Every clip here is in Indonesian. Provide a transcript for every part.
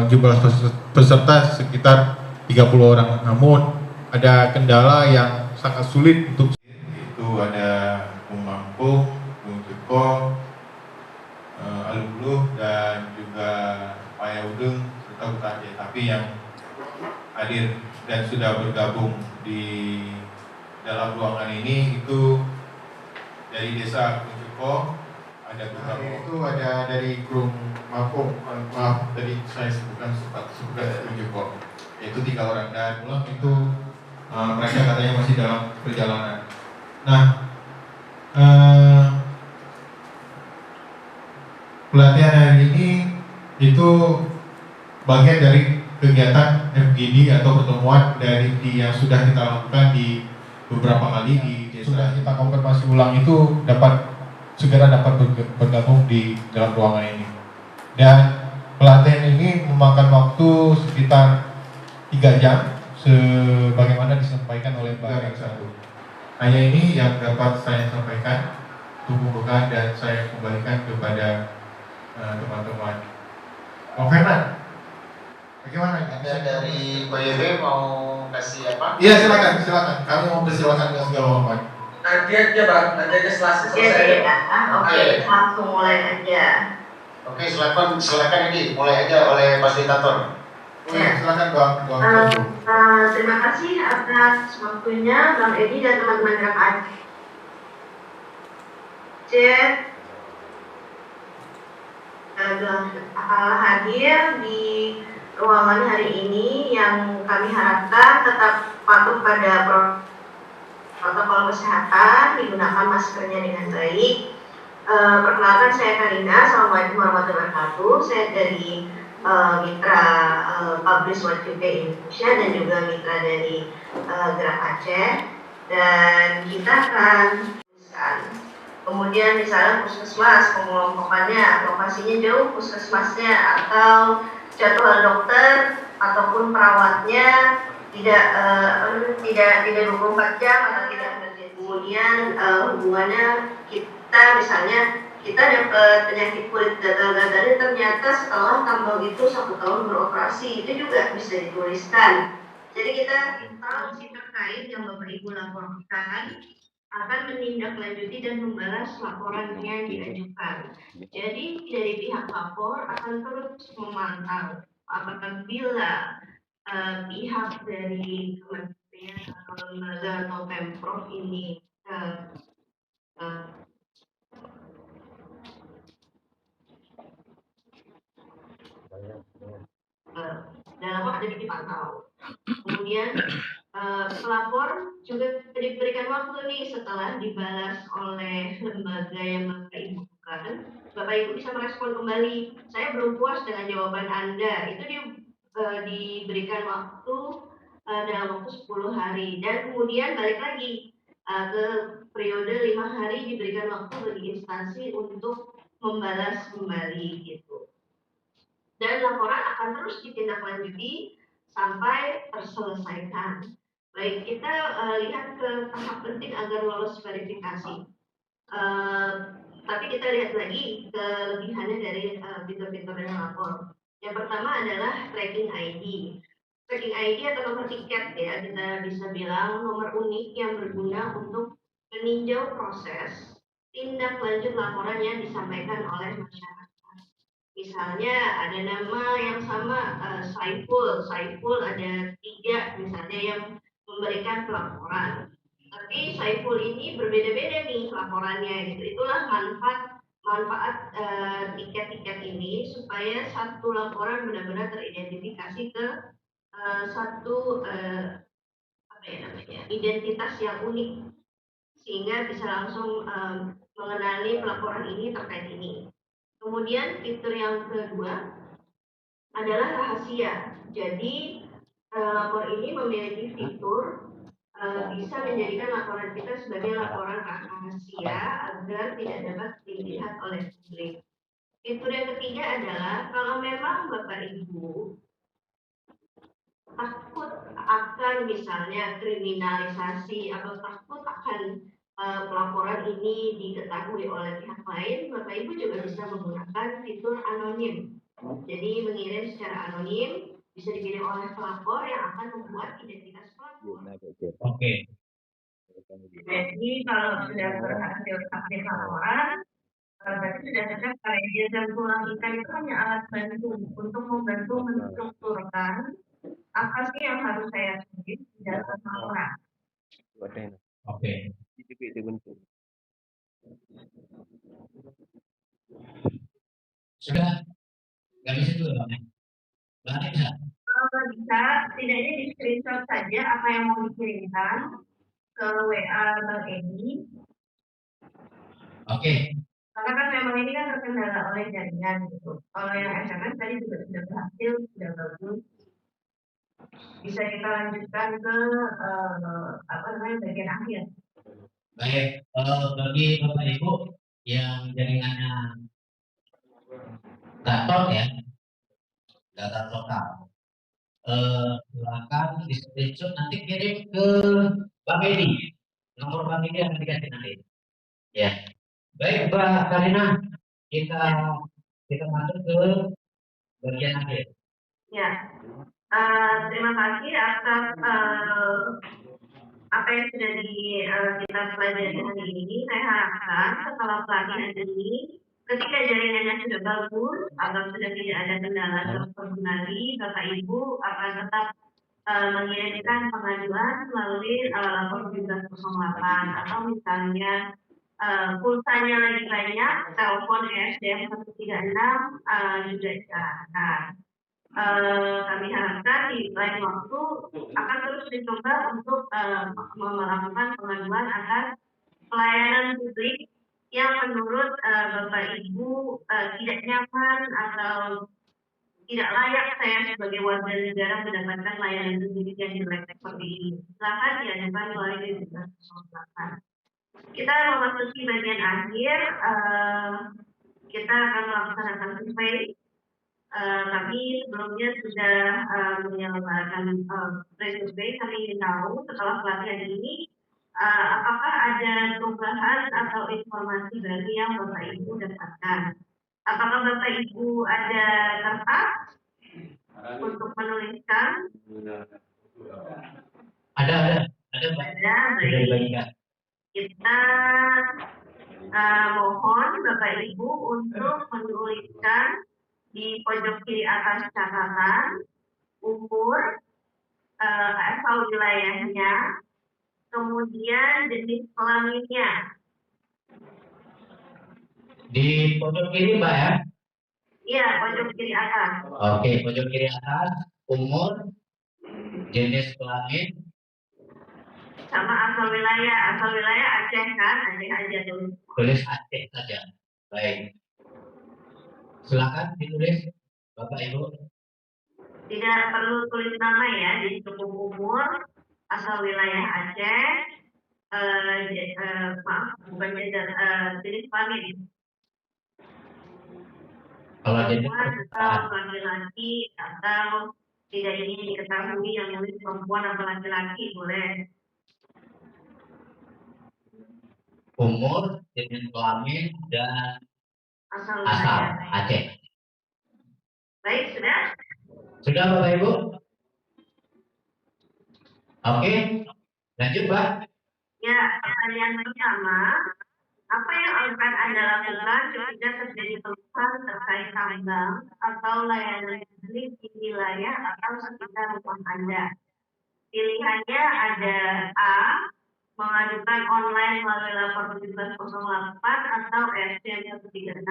jumlah peserta sekitar 30 orang. Namun ada kendala yang sangat sulit untuk itu ada Bung Mampu, Bung Joko, Aluluh dan juga Pak Yaudeng serta Bu Tade. Tapi yang hadir dan sudah bergabung di dalam ruangan ini itu dari desa Kuncuko, ada itu ada dari Krum Mampung, maaf tadi saya sebutkan Kuncuko, yaitu 3 orang dan pulang itu mereka katanya masih dalam perjalanan. Nah, pelatihan hari ini itu bagian dari kegiatan FGD atau pertemuan dari yang sudah kita lakukan di beberapa kali di desa. Sudah kita konfirmasi ulang itu segera dapat bergabung di dalam ruangan ini. Dan pelatihan ini memakan waktu sekitar 3 jam sebagaimana disampaikan oleh Mbak Reksa. Hanya ini yang dapat saya sampaikan, tumbuhkan dan saya kembalikan kepada teman-teman. Bang Fernan, bagaimana? Ada dari PYB mau kasih apa? Iya silakan. Kami mau persilakan dengan segala hormat. Nanti aja Bang, nanti aja selesai. Oke, langsung mulai aja. Oke, silakan ini mulai aja oleh fasilitator. Ya, silakan Bang. Terima kasih atas waktunya Bang Edi dan teman-teman Grab Aceh hadir di ruangan hari ini yang kami harapkan tetap patuh pada protokol kesehatan, digunakan maskernya dengan baik. Perkenalkan saya Karina, Assalamualaikum warahmatullahi wabarakatuh. Saya dari mitra Publish What You Pay Indonesia dan juga mitra dari Grab Aceh, dan kita akan kemudian misalnya puskesmas, pengelompokannya, lokasinya jauh puskesmasnya atau jadwal dokter ataupun perawatnya tidak 24 jam atau tidak emergensi. Kemudian hubungannya kita misalnya kita dapat penyakit kulit gatal-gatal ternyata setelah tambang itu 1 tahun beroperasi, itu juga bisa dituliskan. Jadi kita instansi terkait yang Bapak Ibu laporkan akan menindaklanjuti dan membalas laporan yang diajukan. Jadi dari pihak lapor akan terus memantau apabila pihak dari kementerian atau lembaga atau pemprov ini dalam waktu dipantau. Kemudian pelapor juga diberikan waktu nih setelah dibalas oleh lembaga yang Bapak Ibu bukan, Bapak Ibu bisa merespon kembali. Saya belum puas dengan jawaban Anda. Itu diberikan waktu dalam waktu 10 hari dan kemudian balik lagi ke periode 5 hari diberikan waktu bagi instansi untuk membalas kembali gitu. Dan laporan akan terus ditindaklanjuti sampai terselesaikan. Baik, kita lihat ke tahap penting agar lolos verifikasi. Tapi kita lihat lagi kelebihannya dari fitur-fitur yang lapor. Yang pertama adalah tracking ID. Tracking ID atau nomor tiket ya, kita bisa bilang nomor unik yang berguna untuk meninjau proses tindak lanjut laporan yang disampaikan oleh masyarakat. Misalnya ada nama yang sama, Saiful ada 3 misalnya yang memberikan pelaporan. Tapi Saiful ini berbeda-beda nih laporannya gitu. Itulah manfaat tiket-tiket ini supaya satu laporan benar-benar teridentifikasi ke satu identitas yang unik sehingga bisa langsung mengenali pelaporan ini terkait ini. Kemudian fitur yang kedua adalah rahasia. Jadi lapor ini memiliki fitur bisa menjadikan laporan kita sebagai laporan rahasia agar tidak dapat dilihat oleh publik. Fitur yang ketiga adalah kalau memang Bapak Ibu takut akan misalnya kriminalisasi atau takut akan pelaporan ini diketahui oleh pihak lain, Bapak Ibu juga bisa menggunakan fitur anonim. Jadi mengirim secara anonim bisa dikirim oleh pelapor yang akan membuat identitas pelapor. Oke. Jadi kalau sudah berhasil update laporan, berarti sudah ada kaedah dan tulang ikan itu hanya alat bantu untuk membantu menstrukturkan apa sih yang harus saya tulis di dalam laporan. Oke. Sudah nggak bisa juga Bang. Bang bisa. Kalau bisa, setidaknya di screenshot saja apa yang mau dikirimkan ke WA Bang Edi. Oke. Karena kan memang ini kan terkendala oleh jaringan gitu. Kalau yang SMS tadi juga sudah berhasil, sudah bagus. Bisa kita lanjutkan ke apa namanya bagian akhir. Baik, bagi Bapak Ibu yang jaringannya Gatot ya, Gatot lokal, silakan di screenshot nanti kirim ke Bang Edi. Nomor Bang Edi akan dikasih nanti. Ya, baik Mbak Karina, kita masuk ke bagian akhir. Ya, terima kasih atas apa yang sudah kita pelajari hari ini. Saya harapkan setelah pelatihan ini, ketika jaringannya sudah bagus atau sudah tidak ada kendala kembali, Bapak Ibu akan tetap mengirimkan pengaduan melalui lapor 1708 atau misalnya pulsanya lagi banyak, telepon ESDM 136 juga disarankan. Kami harapkan di lain waktu akan terus dicoba untuk melakukan pengaduan atas pelayanan publik yang menurut Bapak Ibu tidak nyaman atau tidak layak saya sebagai warga negara mendapatkan layanan publik yang jelek seperti ini. Silakan diajukan melalui 1708. Kita memasuki bagian akhir. Kita akan melaksanakan survei. Kami sebelumnya sudah menyelenggarakan survei. Kami ingin tahu setelah pelatihan ini apakah ada perubahan atau informasi baru yang Bapak Ibu dapatkan. Apakah Bapak Ibu ada kertas untuk menuliskan? Ada Pak. Baik. Kita mohon Bapak Ibu untuk menuliskan di pojok kiri atas catatan umur, asal wilayahnya, kemudian jenis kelaminnya. Di pojok kiri Mbak ya? Iya, pojok kiri atas. Oke, pojok kiri atas, umur, jenis kelamin, sama asal wilayah Aceh kan, Aceh aja tulis. Tulis Aceh saja. Baik. Silakan ditulis Bapak Ibu. Tidak perlu tulis nama ya, jadi cukup umur, asal wilayah Aceh, maaf, bukan gender, jenis kelamin. Kalau jenis laki-laki atau tidak ingin diketahui yang nulis perempuan atau laki-laki boleh. Umur, jenis kelamin, dan asal Aceh. Baik, sudah? Sudah Bapak Ibu? Oke, lanjut Pak. Ya, pertanyaan pertama, apa yang akan Anda lakukan ketika terjadi keluhan terkait tambang atau layanan publik di wilayah atau sekitar rumah Anda? Pilihannya ada A, mengajukan online melalui lapor 1708 atau RCM 136,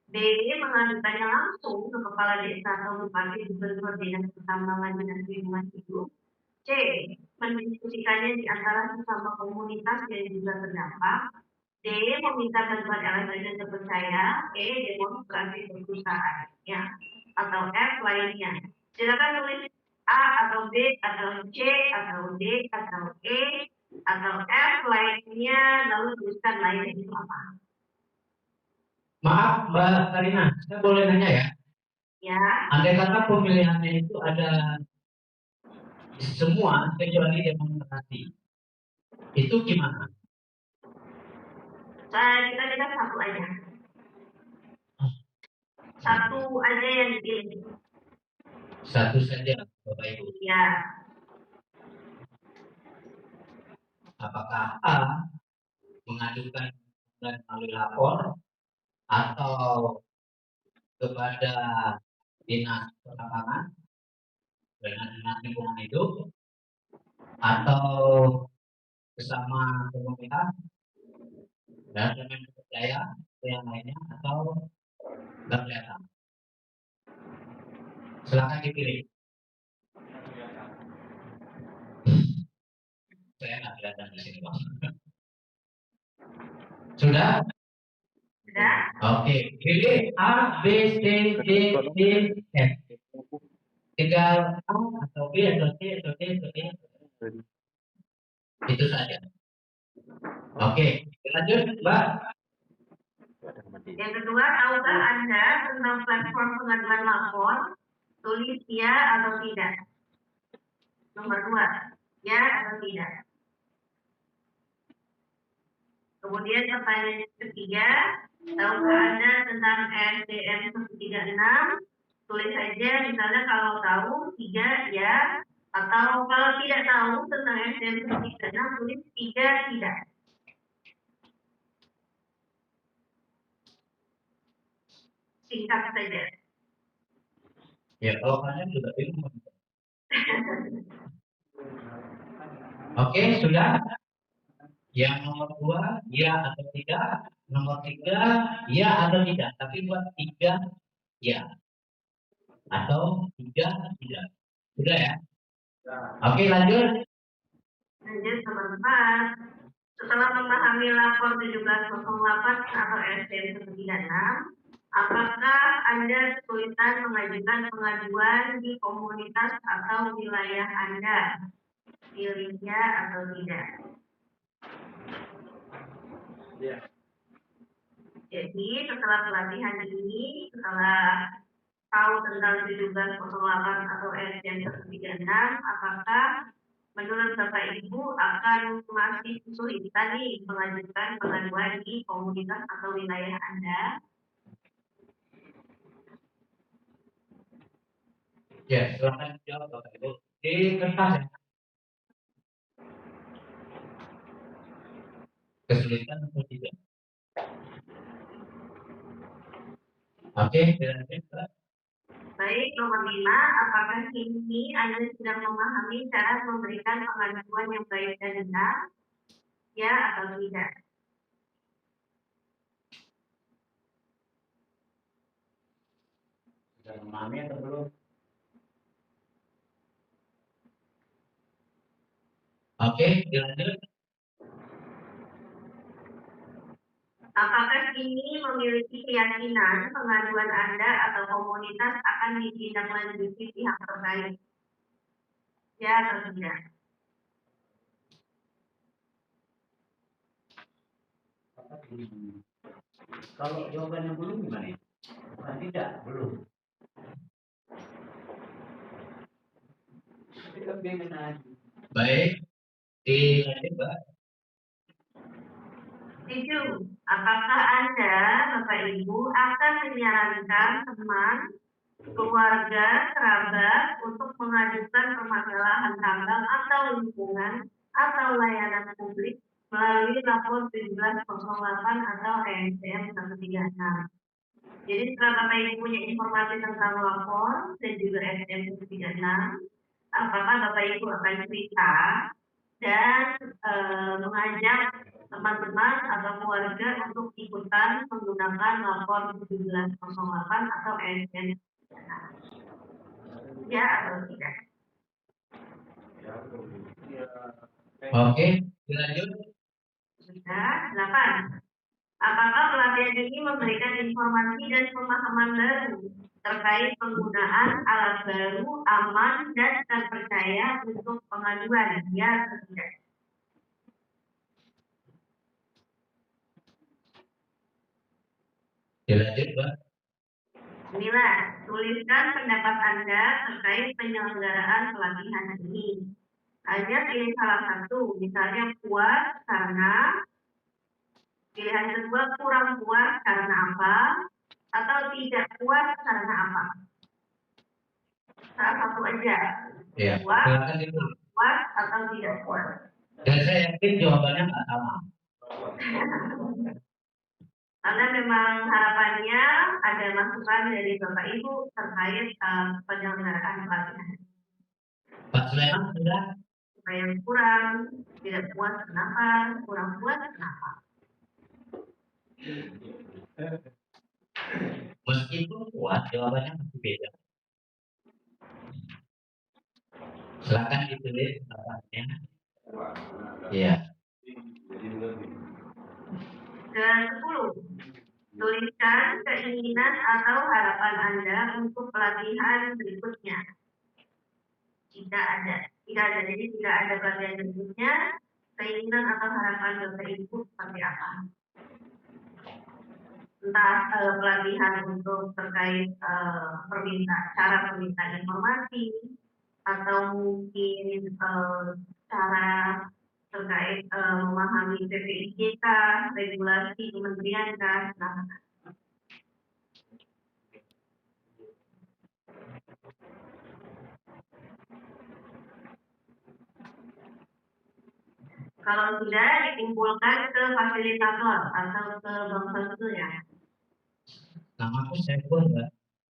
B, mengajukannya langsung ke kepala desa atau bupati gubernur dinas pertambangan dan lingkungan hidup, C, mendiskusikannya di antara sesama komunitas yang juga terdampak, D, meminta bantuan LSM dan terpercaya, E, demonstrasi perusahaan, ya, atau F lainnya. Silakan tulis A atau B atau C atau D atau E atau F lainnya, lalu tuliskan lainnya itu apa? Maaf Mbak Karina, saya boleh nanya ya? Ya. Andai kata pemilihannya itu ada semua kecuali demonstrasi, itu gimana? Kita satu aja. Satu aja yang dipilih. Satu saja, Bapak Ibu. Ya. Apakah A mengajukan dan melalui lapor atau kepada dinas pertambangan dengan dinas lingkungan hidup atau bersama komunitas dan dengan kepercaya yang lainnya atau nggak kelihatan. Silakan dipilih. Saya nggak kelihatan di sini, Bang. Sudah? Sudah. Oke, pilih A, B, C, D, E, F. Tinggal A atau B atau C atau D atau E. Itu saja. Oke, lanjut, Mbak. Yang kedua, tahukah Anda tentang platform pengaduan lapor? Tulis ya atau tidak. Nomor 2, ya atau tidak. Kemudian pertanyaan ketiga, tahukah Anda tentang SDM 136? Tulis saja, misalnya kalau tahu 3 ya, atau kalau tidak tahu tentang SDM 136, tulis 3 tidak. Singkat saja. Ya, kalau kalian juga bingung. Oke, sudah. Yang nomor 2, ya atau tidak. Nomor 3, ya atau tidak. Tapi buat 3, ya. Atau 3, tidak. Sudah ya? Oke, lanjut. Lanjut nomor 4. Setelah memahami lapor 1708 atau SDM 136, apakah Anda kesulitan mengajukan pengaduan di komunitas atau wilayah Anda? Pilih ya atau tidak. Ya. Jadi setelah pelatihan ini, setelah tahu tentang 1708 atau SDM 136, apakah menurut Bapak Ibu akan masih kesulitan nih mengajukan pengaduan di komunitas atau wilayah Anda? Ya, silakan jawab Bapak Ibu. Di kertas ya. Kesulitan atau tidak? Oke, lanjut. Baik, nomor 5, apakah kini Anda sudah memahami cara memberikan pengaduan yang baik dan benar? Ya atau tidak? Sudah memahami atau belum? Oke, lanjut. Apakah kini memiliki keyakinan pengaduan Anda atau komunitas akan ditindaklanjuti pihak terkait? Ya atau tidak? Kalau jawabannya belum gimana? Bukan tidak, belum. Baik, dilanjut Mbak. 7. Apakah Anda, Bapak Ibu, akan menyarankan teman, keluarga, kerabat untuk mengajukan permasalahan tambang atau lingkungan atau layanan publik melalui lapor 1708 atau SDM 136? Jadi setelah Bapak Ibu punya informasi tentang lapor dan juga SDM 136, apakah Bapak Ibu akan cerita dan mengajak teman-teman atau keluarga untuk ikutan menggunakan lapor 1708 atau SDM 136? Ya atau tidak? Oke, dilanjut. Sudah. 8. Apakah pelatihan ini memberikan informasi dan pemahaman baru terkait penggunaan alat baru, aman, dan terpercaya untuk pengaduan? Ya atau tidak? Dilanjut Mbak. 9. Tuliskan pendapat Anda terkait penyelenggaraan pelatihan ini. Hanya pilih salah satu, misalnya puas karena, pilihan kedua kurang puas karena apa, atau tidak puas karena apa? Salah satu aja. Ya, Puas, silakan itu. puas atau tidak puas. Dan saya yakin jawabannya nggak sama. Karena memang harapannya ada masukan dari Bapak Ibu terkait penyelenggaraan pelatihan. Pak Sulaiman sudah. Supaya yang kurang, tidak puas kenapa, kurang puas kenapa. Meskipun puas, jawabannya masih beda. Silakan ditulis jawabannya. Iya. Ke-10, tuliskan keinginan atau harapan Anda untuk pelatihan berikutnya. Jadi tidak ada pelatihan berikutnya, keinginan atau harapan Bapak Ibu seperti apa? Entah pelatihan untuk terkait cara permintaan informasi, atau mungkin cara terkait memahami PPIJK, regulasi kementerian kan. Kalau sudah dikumpulkan ke fasilitator atau ke Bang Samsul ya. Nama aku Saiful, Mbak.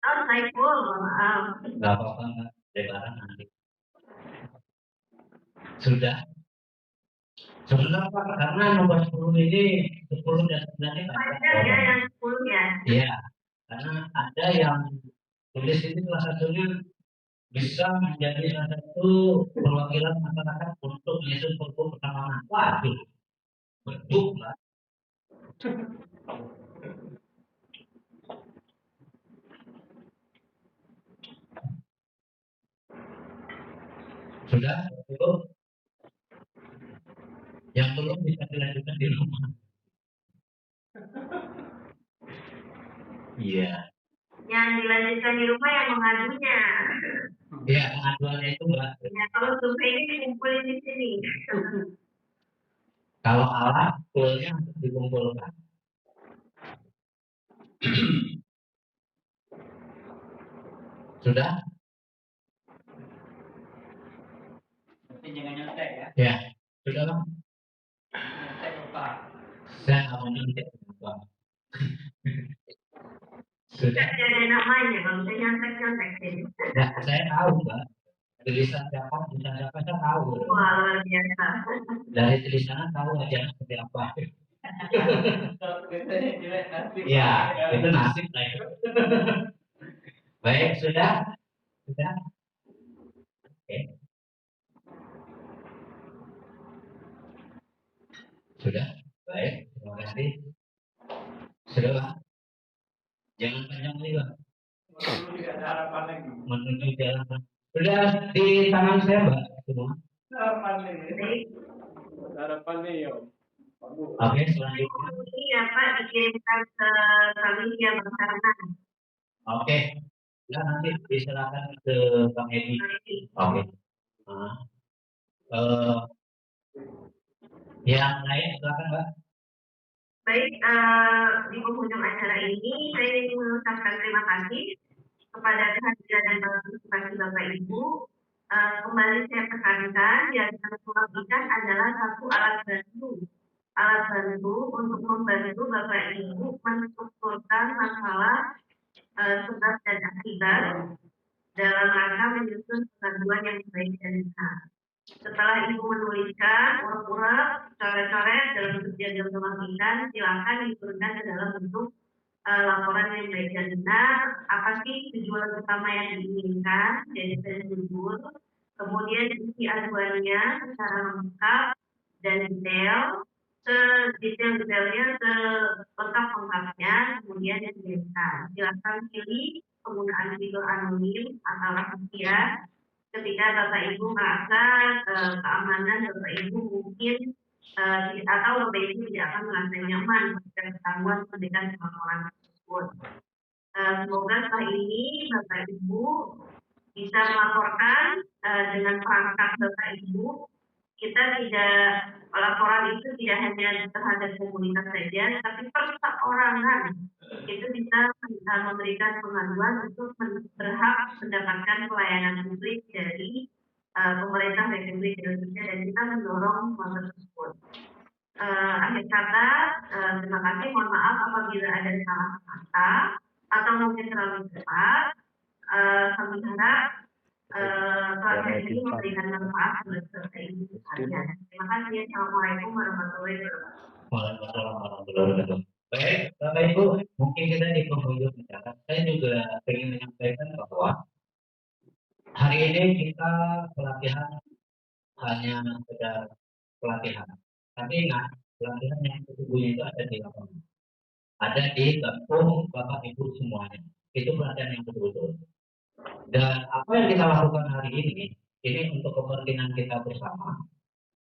Oh, Saiful, maaf. Nggak apa-apa, Mbak. Lebaran nanti. Sudah. Sebentar Pak, karena nomor 10 ini 10 dan 9 ini Panjang ya yang 10 ya. Iya, karena ada yang tulis ini salah satunya bisa menjadi salah satu perwakilan masyarakat untuk menyusun perpu pertambangan. Waduh, beduk Mbak. Sudah, itu yang belum bisa dilanjutkan di rumah. Iya. Yang dilanjutkan di rumah yang mengadunya. Iya, pengaduannya itu Mbak. Ya, kalau survei ini dikumpulin di sini. Kalau alat, toolnya harus dikumpulkan. Sudah? Jangan nyontek ya. Ya, sudah Bang. Nyontek apa? Saya nggak mau nyontek Bang. Sudah. Tidak ada namanya, kalau saya nyontek sini. Ya, saya tahu Mbak. Tulisan siapa saya tahu. Wah, luar biasa. Dari tulisannya tahu aja seperti apa. Kalau tulisannya jelek nasib. Ya, itu nasib lah itu. Baik, sudah? Sudah? Oke. Sudah? Baik, terima kasih. Sudah Pak? Jangan panjang lagi Pak. Tidak ada harapan lagi. Menuju jalan. Sudah di tangan saya Mbak semua. Harapan lagi. Harapannya ya. Oke, selanjutnya. Ini ya Pak, dikirimkan ke kami ya Bang Sarman. Oke. Ya, nanti diserahkan ke Bang Edi. Oke. Nah. Yang lain silakan Mbak. Baik, di penghujung acara ini saya ingin mengucapkan terima kasih kepada kehadiran dan partisipasi Bapak Ibu. Kembali saya tekankan, jaringan tulang ikan adalah satu alat bantu untuk membantu Bapak Ibu menstrukturkan masalah sebab dan akibat dalam rangka menyusun pengaduan yang baik dan benar. Setelah Ibu menuliskan urak-urak, coret-coret dalam bentuk diagram tulang ikan, silakan diturunkan ke dalam bentuk laporan yang baik dan benar. Apa sih tujuan utama yang diinginkan, jadi jujur. Kemudian isi aduannya secara lengkap dan detail, sedetail-detailnya, selengkap-lengkapnya, kemudian dikirimkan. Silakan pilih penggunaan fitur anonim atau rahasia. Ketika Bapak Ibu merasa keamanan Bapak Ibu mungkin atau Bapak Ibu tidak akan merasa nyaman ketika ketahuan memberikan laporan tersebut. Semoga setelah ini Bapak Ibu bisa melaporkan dengan perangkat Bapak Ibu. Kita tidak, laporan itu tidak hanya terhadap komunitas saja, tapi perseorangan itu bisa memberikan pengaduan untuk berhak mendapatkan pelayanan publik dari pemerintah Republik Indonesia, dan kita mendorong hal tersebut. Akhir kata, terima kasih, mohon maaf apabila ada salah kata atau mungkin terlalu cepat. Kami harap pelatihan ini memberikan manfaat buat peserta ini sekalian. Terima kasih. Assalamualaikum warahmatullahi wabarakatuh. Waalaikumsalam warahmatullahi wabarakatuh. Baik, Bapak Ibu, mungkin kita di penghujung acara. Saya juga ingin menyampaikan bahwa hari ini kita pelatihan hanya sekedar pelatihan. Tapi ingat, pelatihan yang sesungguhnya itu ada di lapangan. Ada di kampung Bapak Ibu semuanya. Itu pelatihan yang betul-betul. Dan apa yang kita lakukan hari ini untuk kepentingan kita bersama,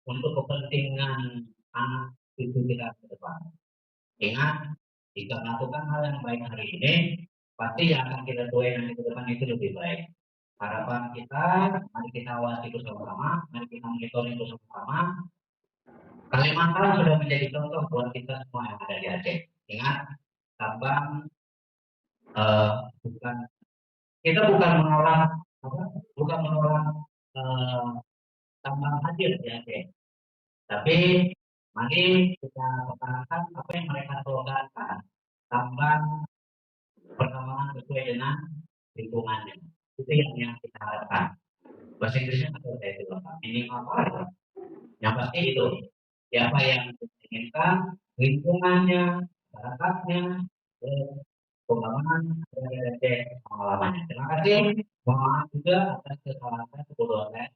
untuk kepentingan anak cucu kita ke depan. Ingat, jika melakukan hal yang baik hari ini, pasti yang akan kita tuai nanti ke depan itu lebih baik. Harapan kita, mari kita awasi bersama-sama, mari kita monitoring bersama-sama. Kalimantan sudah menjadi contoh buat kita semua yang ada di Aceh. Ingat, Sabang kita bukan menolak tambang hadir di Aceh, tapi mari kita pertahankan apa yang mereka tolerankan, tambang pertambangan sesuai dengan lingkungannya. Itu yang kita harapkan. Bahasa Inggrisnya atau saya itu minimal apa? Yang pasti itu siapa yang kita inginkan, lingkungannya, masyarakatnya, pengalaman dari pengalamannya. Terima kasih. Mohon maaf juga atas kesalahan kebodohan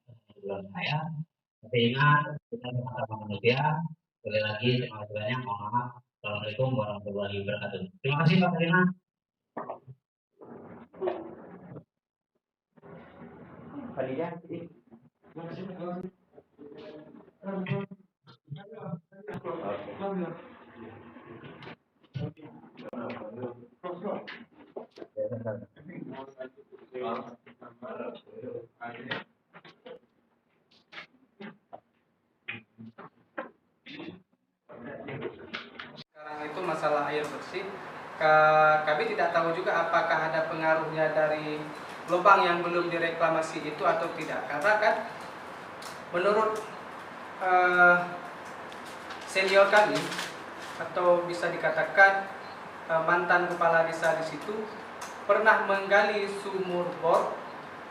saya. Tapi ingat, kita sama-sama manusia. Sekali lagi, terima kasih banyak. Mohon maaf. Assalamualaikum warahmatullahi wabarakatuh. Terima kasih Pak Karina. Sekarang itu masalah air bersih. Kami tidak tahu juga apakah ada pengaruhnya dari lubang yang belum direklamasi itu atau tidak. Karena kan menurut senior kami atau bisa dikatakan mantan kepala desa di situ pernah menggali sumur bor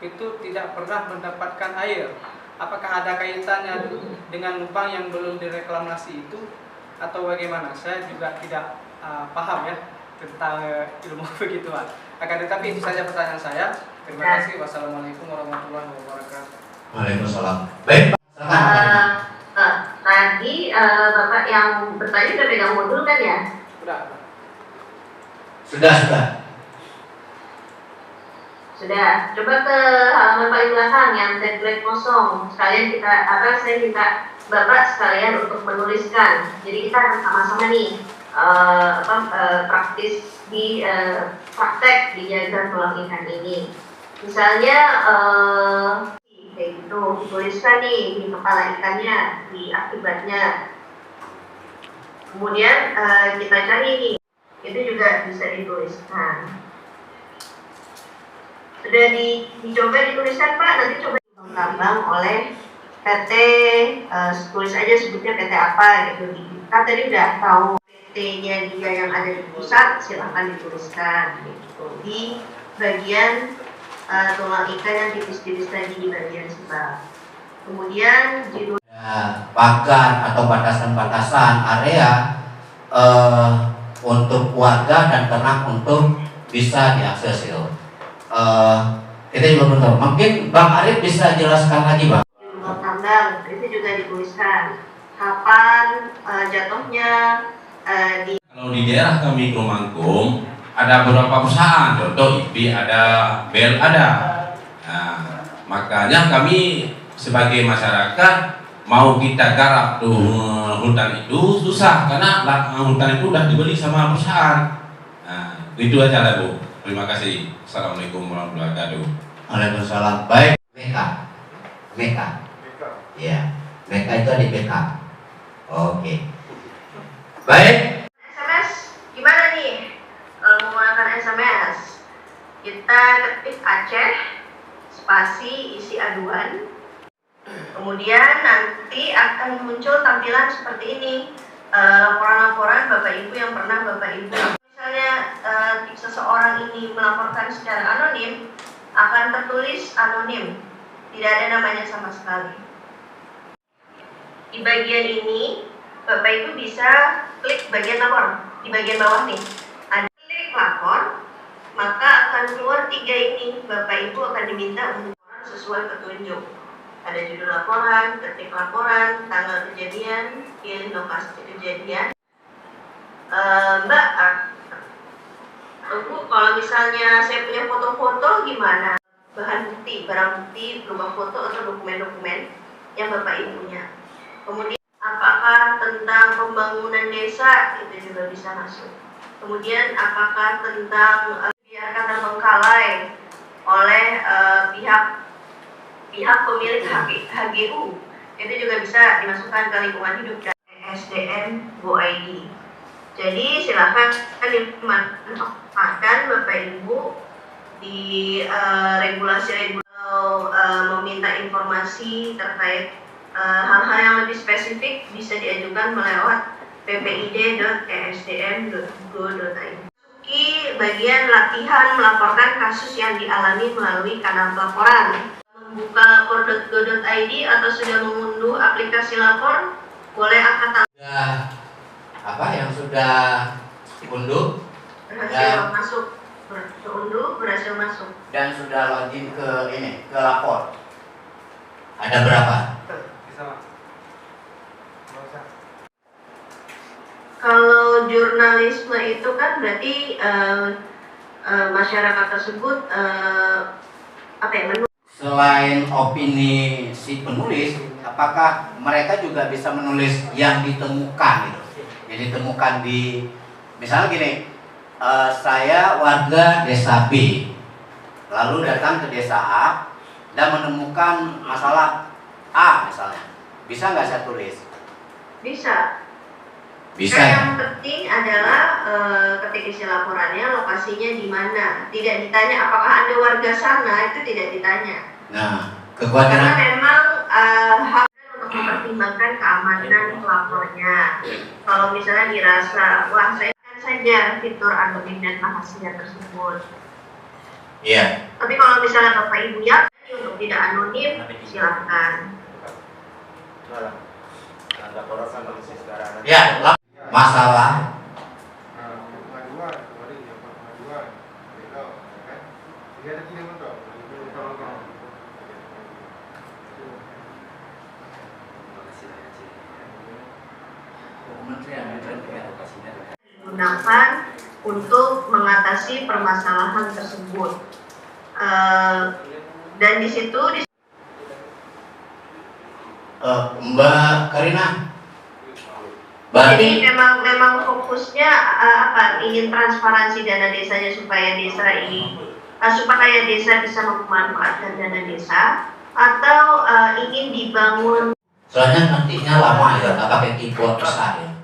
itu tidak pernah mendapatkan air. Apakah ada kaitannya dengan lubang yang belum direklamasi itu atau bagaimana? Saya juga tidak paham ya tentang ilmu begituan. Akan tetapi itu saja pertanyaan saya. Terima kasih. Wassalamualaikum warahmatullahi wabarakatuh. Waalaikumsalam. Baik. Tadi Bapak yang bertanya sudah pegang modul kan ya? Sudah. Sudah. Coba ke halaman paling belakang yang template kosong. Saya minta Bapak sekalian untuk menuliskan. Jadi kita akan sama-sama nih praktis di praktek di jaringan tulang ikan ini. Misalnya kayak gitu, dituliskan nih di kepala ikannya, di akibatnya. Kemudian kita cari nih, itu juga bisa dituliskan. Sudah dicoba dituliskan Pak, nanti coba tambang oleh PT, tulis aja sebutnya PT apa gitu. Kita tadi udah tahu PT-nya dia yang ada di pusat, silahkan dituliskan gitu. Di bagian tulang ikan yang tipis-tipis tadi di bagian sebelah. Kemudian pagar atau batasan-batasan area untuk warga dan ternak untuk bisa diakses itu. Kita juga belum tahu. Mungkin Bang Arif bisa jelaskan lagi Bang. Lubang tambang itu juga dituliskan kapan jatuhnya di. Kalau di daerah kami Kelumangkung ada beberapa perusahaan, contoh IPI ada, BEL ada. Nah, makanya kami sebagai masyarakat mau kita garap tuh hutan itu susah karena hutan itu udah dibeli sama perusahaan. Nah, itu aja lah Bu. Terima kasih. Assalamualaikum warahmatullahi wabarakatuh. Waalaikumsalam. Baik. BK. Iya. BK itu di BK. Oke. Baik. SMS gimana nih? Kita ketik Aceh, spasi isi aduan. Kemudian nanti akan muncul tampilan seperti ini, laporan-laporan Bapak Ibu yang pernah Bapak Ibu. Misalnya seseorang ini melaporkan secara anonim, akan tertulis anonim, tidak ada namanya sama sekali. Di bagian ini Bapak Ibu bisa klik bagian lapor, di bagian bawah nih ada klik lapor, maka akan keluar 3 ini. Bapak Ibu akan diminta untuk sesuai petunjuk. Ada judul laporan, ketik laporan, tanggal kejadian, pilih lokasi kejadian. Mbak, Bu, kalau misalnya saya punya foto-foto gimana? Bahan bukti, barang bukti berupa foto atau dokumen-dokumen yang Bapak Ibu punya. Kemudian apakah tentang pembangunan desa, itu juga bisa masuk. Kemudian apakah tentang biarkan terbengkalai oleh pihak pemilik HGU, itu juga bisa dimasukkan ke lingkungan hidup dan SDM.go.id. Jadi silakan dimanfaatkan Bapak Ibu di regulasi meminta informasi terkait hal-hal yang lebih spesifik bisa diajukan melewat ppid.esdm.go.id. Bagian latihan melaporkan kasus yang dialami melalui kanal pelaporan. Membuka lapor.go.id atau sudah mengunduh aplikasi lapor, boleh angkat tangan. Yang sudah diunduh berhasil masuk dan sudah login ke lapor. Ada berapa? Kalau jurnalisme itu kan berarti masyarakat tersebut Selain opini si penulis, apakah mereka juga bisa menulis yang ditemukan gitu? Yang ditemukan di, misalnya gini, saya warga desa B, lalu datang ke desa A dan menemukan masalah A misalnya, bisa nggak saya tulis? Bisa. Bisa. Yang penting adalah ketika isi laporannya lokasinya di mana. Tidak ditanya apakah Anda warga sana, itu tidak ditanya. Nah, kekhawatiran. Karena memang hak untuk mempertimbangkan keamanan pelapornya. Kalau misalnya dirasa, wah saya kan saja fitur anonim dan rahasia tersebut. Iya. Tapi kalau misalnya Bapak Ibu yakin untuk tidak anonim, silakan. Ya, masalah digunakan untuk mengatasi permasalahan tersebut. Dan di situ Mbak Karina. Jadi memang fokusnya ingin transparansi dana desanya supaya desa ini supaya desa bisa memanfaatkan dana desa, atau ingin dibangun. Soalnya nantinya lama ya, nggak pakai keyboard besar ya.